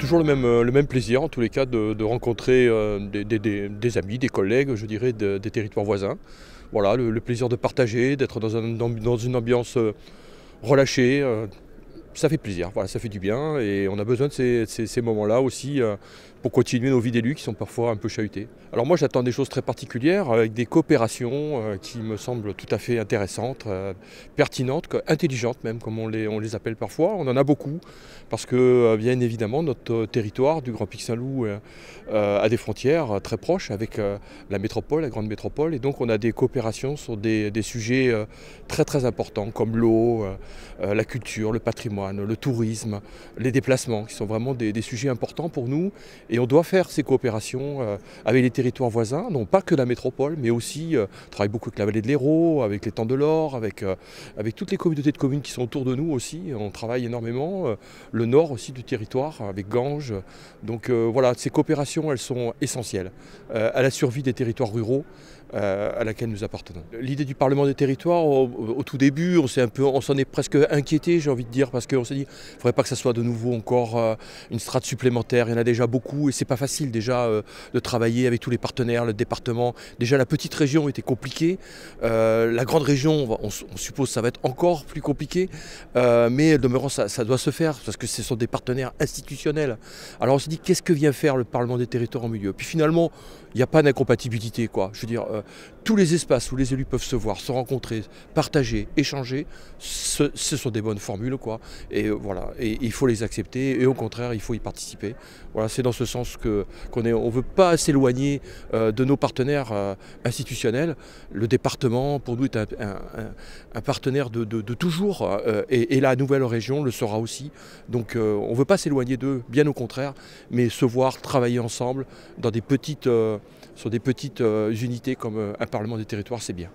toujours le même plaisir, en tous les cas, de rencontrer des amis, des collègues, je dirais, des territoires voisins. Voilà, le plaisir de partager, d'être dans une ambiance relâchée. Ça fait plaisir, voilà, ça fait du bien et on a besoin de ces moments-là aussi pour continuer nos vies d'élus qui sont parfois un peu chahutées. Alors moi j'attends des choses très particulières avec des coopérations qui me semblent tout à fait intéressantes, pertinentes, intelligentes même comme on les appelle parfois. On en a beaucoup parce que bien évidemment notre territoire du Grand Pic Saint-Loup a des frontières très proches avec la métropole, la grande métropole, et donc on a des coopérations sur des sujets très très importants comme l'eau, la culture, le patrimoine, le tourisme, les déplacements, qui sont vraiment des sujets importants pour nous. Et on doit faire ces coopérations avec les territoires voisins, non pas que la métropole, mais aussi on travaille beaucoup avec la vallée de l'Hérault, avec l'étang de l'Or, avec toutes les communautés de communes qui sont autour de nous aussi. On travaille énormément, le nord aussi du territoire, avec Ganges. Donc voilà, ces coopérations, elles sont essentielles à la survie des territoires ruraux à laquelle nous appartenons. L'idée du Parlement des territoires, au tout début, on s'en est presque inquiété, j'ai envie de dire, parce qu'on s'est dit, il ne faudrait pas que ça soit de nouveau encore une strate supplémentaire. Il y en a déjà beaucoup et c'est pas facile déjà de travailler avec tous les partenaires, le département. Déjà la petite région était compliquée, la grande région, on suppose que ça va être encore plus compliqué, mais demeurant ça doit se faire parce que ce sont des partenaires institutionnels. Alors on s'est dit, qu'est-ce que vient faire le Parlement des territoires en milieu? Puis finalement, il n'y a pas d'incompatibilité, quoi. Je veux dire, tous les espaces où les élus peuvent se voir, se rencontrer, partager, échanger, ce sont des bonnes formules, quoi. Et voilà, et il faut les accepter et au contraire, il faut y participer. Voilà, c'est dans ce sens qu'on ne veut pas s'éloigner de nos partenaires institutionnels. Le département, pour nous, est un partenaire de toujours et la nouvelle région le sera aussi. Donc on ne veut pas s'éloigner d'eux, bien au contraire, mais se voir travailler ensemble dans sur des petites unités comme un Parlement des territoires, c'est bien.